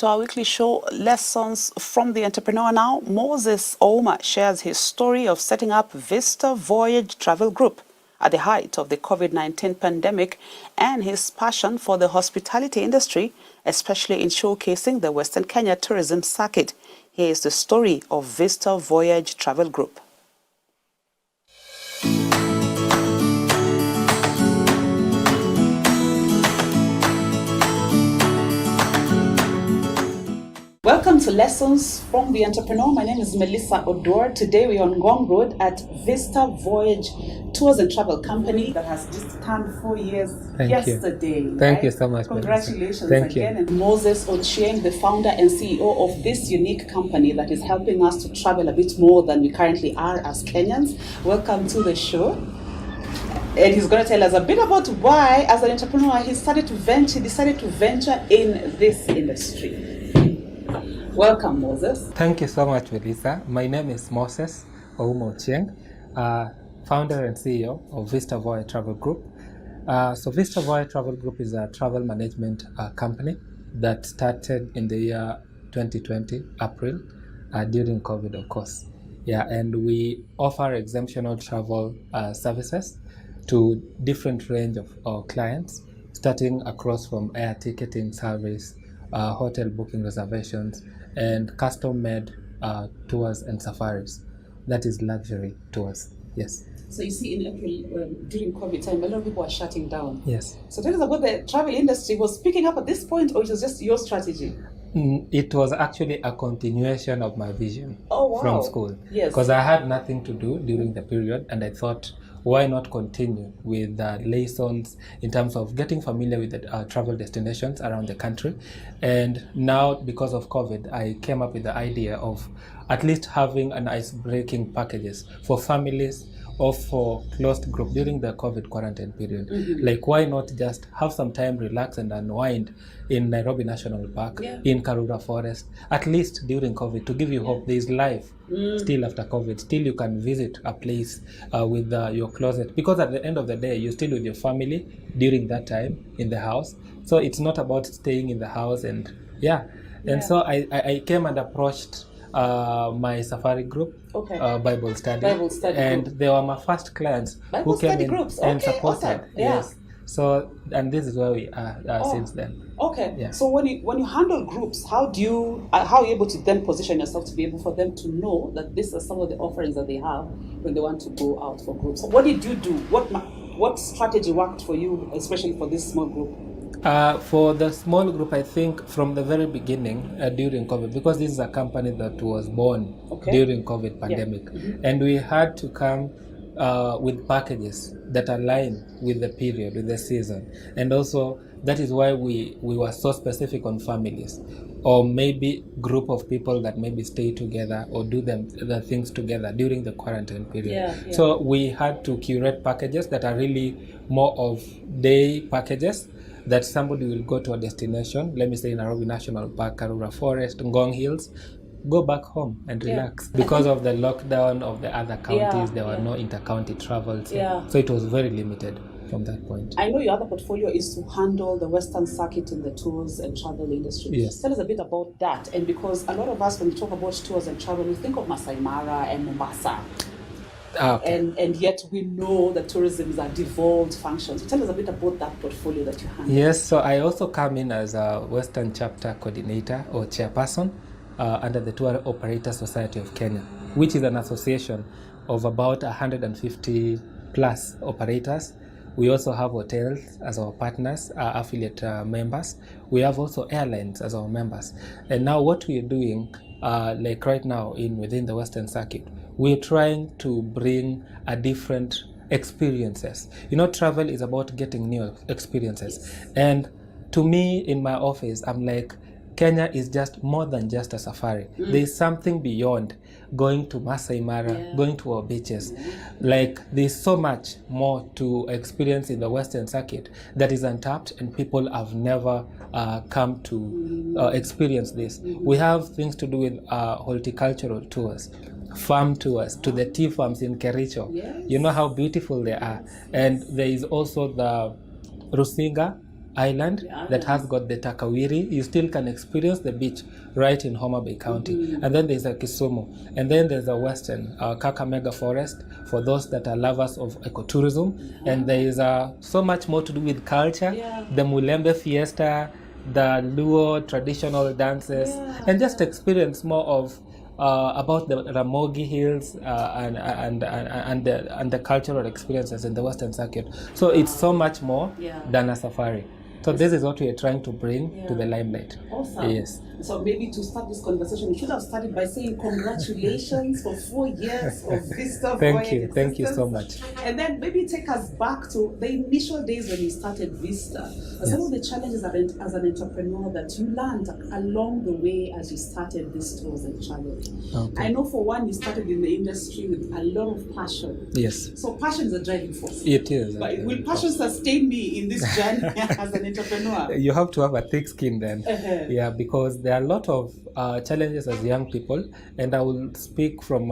To our weekly show, Lessons from the Entrepreneur now. Moses Ouma shares his story of setting up VisaVoyage Travel Group at the height of the COVID-19 pandemic and his passion for the hospitality industry, especially in showcasing the Western Kenya tourism circuit. Here is the story of VisaVoyage Travel Group. Welcome to Lessons from the Entrepreneur. My name is Melissa Odor. Today we are on Ngong Road at VisaVoyage Tours and Travel Company that has just turned 4 years yesterday. Thank you so much. Congratulations Thank again. You. And Moses Ochieng, the founder and CEO of this unique company that is helping us to travel a bit more than we currently are as Kenyans. Welcome to the show. And he's going to tell us a bit about why, as an entrepreneur, he decided to venture in this industry. Welcome, Moses. Thank you so much, Melissa. My name is Moses Ouma Ochieng, founder and CEO of VisaVoyage Travel Group. So VisaVoyage Travel Group is a travel management company that started in the year 2020, April, during COVID, of course. Yeah, and we offer exemptional travel services to different range of clients, starting across from air ticketing service, hotel booking reservations, and custom-made tours and safaris. That is luxury tours. Yes. So you see, in April, during COVID time, a lot of people are shutting down. Yes. So tell us about the travel industry. Was picking up at this point, or it was just your strategy? It was actually a continuation of my vision from school. Yes. Because I had nothing to do during the period, and I thought, why not continue with lessons in terms of getting familiar with the travel destinations around the country. And now, because of COVID, I came up with the idea of at least having an ice-breaking packages for families or for closed group during the COVID quarantine period. Mm-hmm. Like, why not just have some time, relax and unwind in Nairobi National Park, in Karura Forest, at least during COVID, to give you hope there is life still after COVID. Still you can visit a place with your closet, because at the end of the day, you're still with your family during that time in the house. So it's not about staying in the house and so I came and approached my safari group, Bible study, and they were my first clients who came in and supported. Awesome. Yes. So, and this is where we are since then. Okay. Yeah. So when you handle groups, how are you able to then position yourself to be able for them to know that these are some of the offerings that they have when they want to go out for groups? So what did you do? What strategy worked for you, especially for this small group? For the small group, I think from the very beginning during COVID, because this is a company that was born during COVID pandemic, and we had to come with packages that align with the period, with the season. And also that is why we were so specific on families, or maybe group of people that maybe stay together or do the things together during the quarantine period. So we had to curate packages that are really more of day packages, that somebody will go to a destination, let me say Nairobi National Park, Karura Forest, Ngong Hills, go back home and relax. Because of the lockdown of the other counties, there were no inter-county travels. So it was very limited from that point. I know your other portfolio is to handle the Western circuit in the tours and travel industry. Yes. Tell us a bit about that. And because a lot of us, when we talk about tours and travel, we think of Masai Mara and Mombasa. And yet we know that tourism is a devolved function. So tell us a bit about that portfolio that you handle. Yes, so I also come in as a Western Chapter Coordinator or Chairperson under the Tour Operator Society of Kenya, which is an association of about 150 plus operators. We also have hotels as our partners, affiliate members. We have also airlines as our members. And now what we are doing, like right now within the Western Circuit, we're trying to bring a different experiences. You know, travel is about getting new experiences. And to me, in my office, I'm like, Kenya is just more than just a safari. There's something beyond going to Masai Mara, going to our beaches. Like, there's so much more to experience in the Western Circuit that is untapped, and people have never come to experience this. We have things to do with horticultural tours, farm tours to the tea farms in Kericho. You know how beautiful they are. And there is also the Rusinga island that has got the Takawiri. You still can experience the beach right in Homa Bay County. And then there's a Kisumu. And then there's a western Kakamega Forest for those that are lovers of ecotourism. And there is so much more to do with culture. The Mulembe Fiesta, the Luo traditional dances, and just experience more of about the Ramogi Hills and the cultural experiences in the Western Circuit. So it's so much more than a safari. So this is what we are trying to bring to the limelight. Awesome. Yes. So maybe to start this conversation, we should have started by saying congratulations for 4 years of Vista Voyage. Thank you so much. And then maybe take us back to the initial days when you started Vista. Some of the challenges as an entrepreneur that you learned along the way as you started this tours and travel. Okay. I know for one, you started in the industry with a lot of passion. Yes. So passion is a driving force. It is. But will passion sustain me in this journey as an entrepreneur? You have to have a thick skin then. Yeah, because there are a lot of challenges as young people, and I will speak from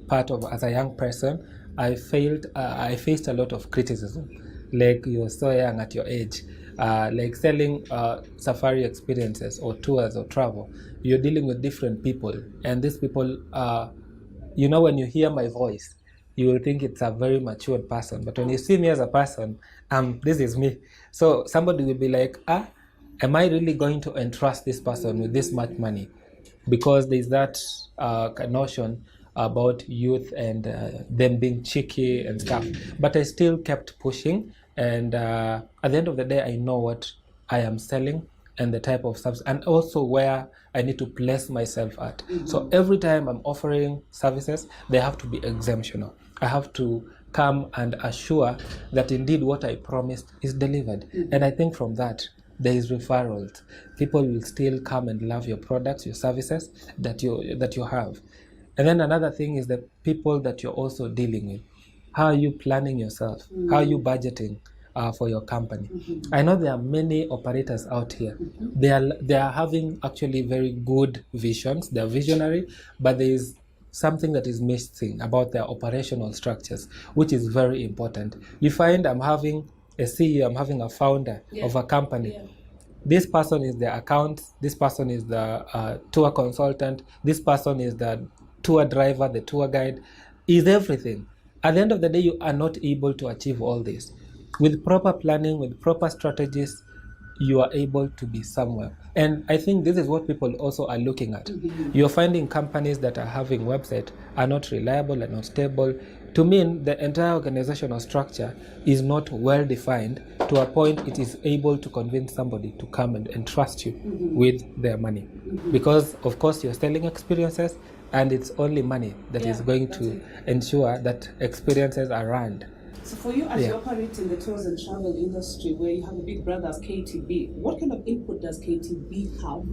part of as a young person. I faced a lot of criticism. Like, you're so young at your age, like selling safari experiences or tours or travel. You're dealing with different people, and these people, when you hear my voice, you will think it's a very matured person. But when you see me as a person, this is me. So somebody will be like, am I really going to entrust this person with this much money? Because there's that notion about youth and them being cheeky and stuff. But I still kept pushing. And at the end of the day, I know what I am selling and the type of service, and also where I need to place myself at. So every time I'm offering services, they have to be exemptional. I have to come and assure that indeed what I promised is delivered. And I think from that, there is referrals. People will still come and love your products, your services that you have. And then another thing is the people that you're also dealing with. How are you planning yourself? How are you budgeting for your company? I know there are many operators out here. They are having actually very good visions. They are visionary, but there is something that is missing about their operational structures, which is very important. You find I'm having a CEO, I'm having a founder of a company. This person is the accounts, this person is the tour consultant, this person is the tour driver, the tour guide, is everything. At the end of the day, you are not able to achieve all this. With proper planning, with proper strategies, you are able to be somewhere. And I think this is what people also are looking at. You're finding companies that are having websites are not reliable and not stable. To me, the entire organizational structure is not well defined to a point it is able to convince somebody to come and trust you with their money. Because, of course, you're selling experiences, and it's only money that is going to ensure that experiences are earned. So for you, as you operate in the tours and travel industry, where you have a big brother as KTB, what kind of input does KTB have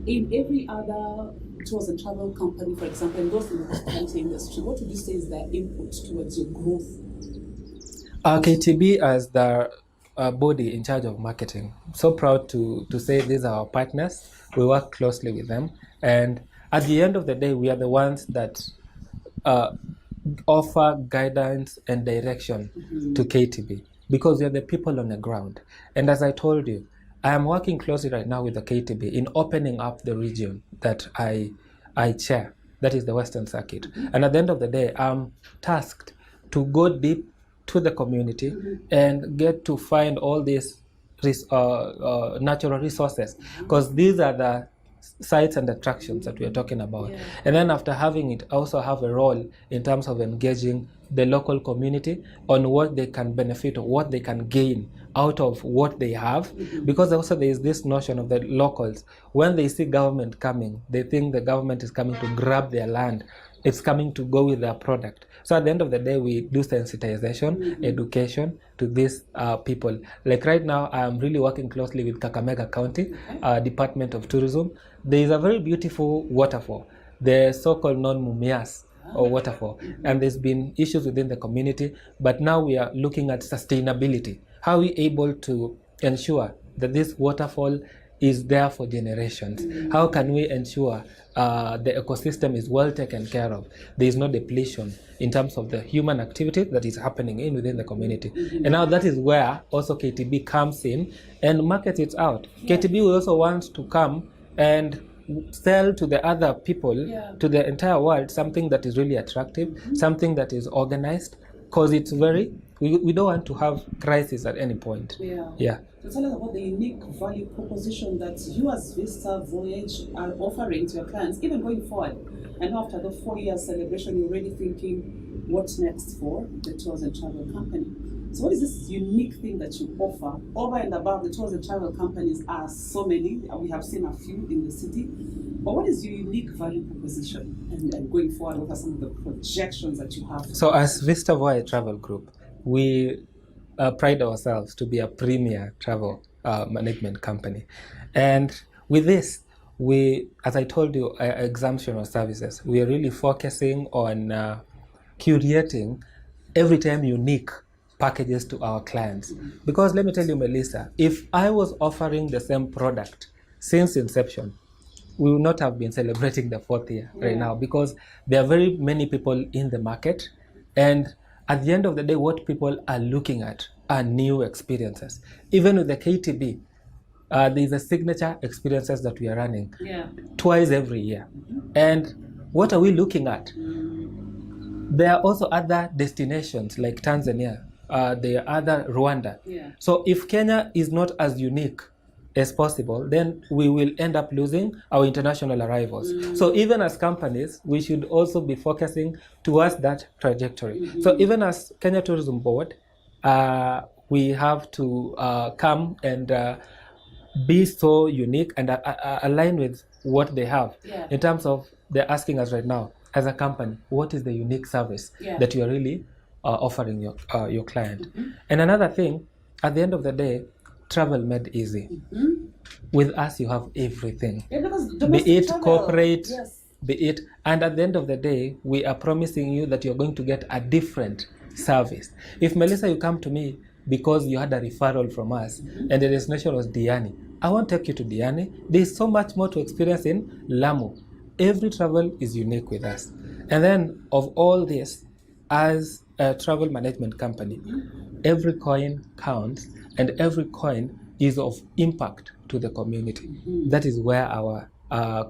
in every other tours and travel company, for example, and those in the hospitality industry? What would you say is their input towards your growth? KTB as the body in charge of marketing. So proud to say these are our partners. We work closely with them. And at the end of the day, we are the ones that offer guidance and direction to KTB, because we are the people on the ground. And as I told you, I am working closely right now with the KTB in opening up the region that I chair, that is the Western Circuit. And at the end of the day, I'm tasked to go deep to the community and get to find all these natural resources, because these are the sites and attractions that we are talking about. And then after having it, also have a role in terms of engaging the local community on what they can benefit or what they can gain out of what they have. Because also there is this notion of the locals, when they see government coming, they think the government is coming to grab their land. It's coming to go with their product. So at the end of the day, we do sensitization, education to these people. Like right now, I'm really working closely with Kakamega County Department of Tourism. There is a very beautiful waterfall, the so-called non-Mumias or waterfall. And there's been issues within the community, but now we are looking at sustainability. How are we able to ensure that this waterfall is there for generations? How can we ensure the ecosystem is well taken care of? There is no depletion in terms of the human activity that is happening within the community. And now that is where also KTB comes in and markets it out. KTB will also want to come and sell to the other people, to the entire world, something that is really attractive, something that is organized, because it's we don't want to have crisis at any point. So tell us about the unique value proposition that you as VisaVoyage are offering to your clients, even going forward. And after the 4-year celebration, you're already thinking, what's next for the tours and travel company? So what is this unique thing that you offer? Over and above, the tours and travel companies are so many. We have seen a few in the city. But what is your unique value proposition? And going forward, what are some of the projections that you have? So as VisaVoyage Travel Group, we pride ourselves to be a premier travel management company. And with this, we, as I told you, exemption of services, we are really focusing on curating every time unique packages to our clients. Because let me tell you, Melissa, if I was offering the same product since inception, we would not have been celebrating the 4th year right now, because there are very many people in the market, and at the end of the day, what people are looking at are new experiences. Even with the KTB, there's a signature experiences that we are running twice every year. And what are we looking at? There are also other destinations like Tanzania, there are other Rwanda. So if Kenya is not as unique as possible, then we will end up losing our international arrivals. So even as companies, we should also be focusing towards that trajectory. So even as Kenya Tourism Board, we have to come and be so unique and align with what they have in terms of they're asking us right now as a company, what is the unique service that you are really offering your client? And another thing, at the end of the day, travel made easy. With us, you have everything. Be it corporate, be it, and at the end of the day, we are promising you that you're going to get a different service. If Melissa, you come to me because you had a referral from us and the destination was Diani, I won't take you to Diani. There's so much more to experience in Lamu. Every travel is unique with us. And then of all this, as a travel management company, every coin counts and every coin is of impact to the community. That is where our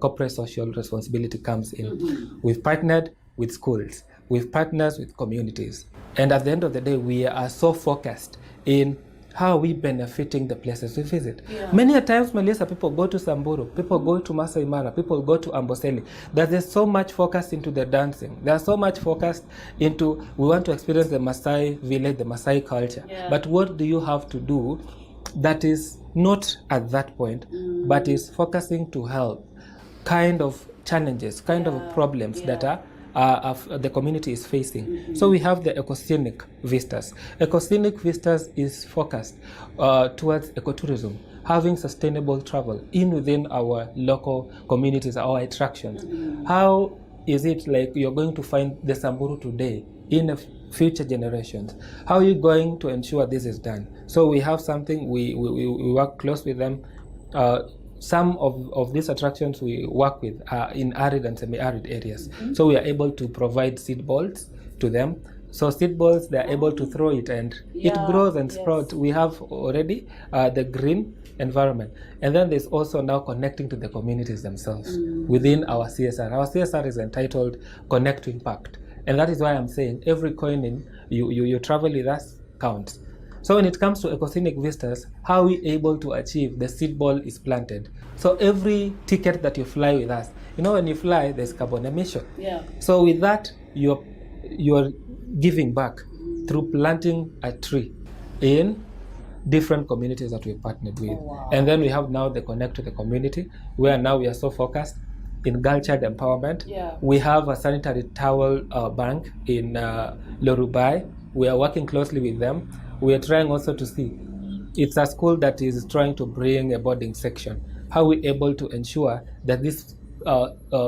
corporate social responsibility comes in. We've partnered with schools, we've partnered with communities, and at the end of the day, we are so focused in how are we benefiting the places we visit. Many a times, Melissa, people go to Samburu, people go to Masai Mara, people go to Amboseli. There's so much focus into the dancing. There's so much focus into, we want to experience the Masai village, the Masai culture. But what do you have to do that is not at that point, but is focusing to help kind of challenges, kind of problems that are the community is facing. So we have the ecoscenic vistas. Ecoscenic vistas is focused towards ecotourism, having sustainable travel within our local communities, our attractions. How is it like you're going to find the Samburu today in future generations? How are you going to ensure this is done? So we have something, we work close with them. Some of these attractions we work with are in arid and semi-arid areas. So we are able to provide seed balls to them. So seed balls, they are able to throw it and it grows and sprouts. We have already the green environment. And then there's also now connecting to the communities themselves within our CSR. Our CSR is entitled Connect to Impact. And that is why I'm saying every coin you travel with us counts. So when it comes to ecoscenic vistas, how are we able to achieve the seed ball is planted? So every ticket that you fly with us, when you fly, there's carbon emission. So with that, you're giving back through planting a tree in different communities that we've partnered with. And then we have now the Connect to the Community, where now we are so focused in girl child empowerment. We have a sanitary towel bank in Lorubai. We are working closely with them. We are trying also to see, it's a school that is trying to bring a boarding section. How are we able to ensure that these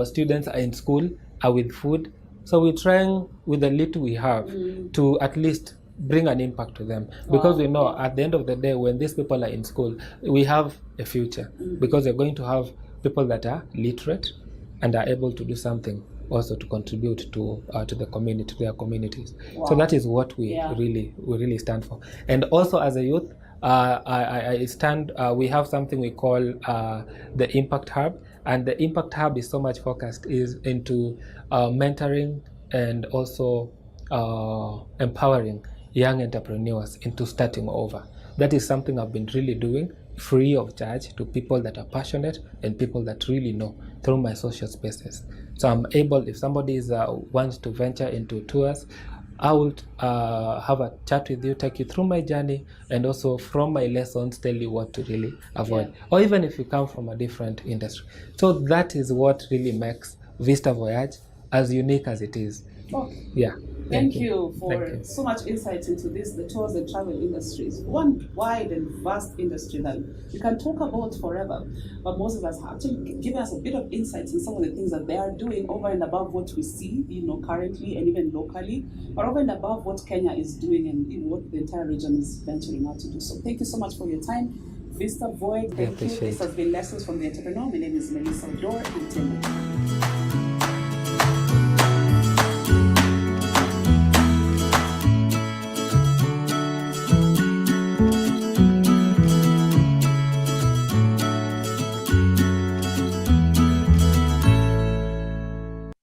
students are in school, are with food? So we're trying with the little we have to at least bring an impact to them, because we know at the end of the day, when these people are in school, we have a future, because we're going to have people that are literate and are able to do something also to contribute to the community, to their communities. So that is what we really stand for. And also as a youth, I stand. We have something we call the Impact Hub, and the Impact Hub is so much focused into mentoring and also empowering young entrepreneurs into starting over. That is something I've been really doing free of charge to people that are passionate and people that really know through my social spaces. So I'm able, if somebody wants to venture into tours, I would have a chat with you, take you through my journey, and also from my lessons tell you what to really avoid. Or even if you come from a different industry. So that is what really makes VisaVoyage as unique as it is. Okay. Yeah. Thank you for so much insight into this, the tours and travel industries. One wide and vast industry that we can talk about forever. But Moses has actually given us a bit of insights in some of the things that they are doing over and above what we see, currently and even locally, or over and above what Kenya is doing and what the entire region is venturing out to do. So thank you so much for your time. VisaVoyage, thank you. This has been Lessons from the Entrepreneur. My name is Melissa Odor. Until next time.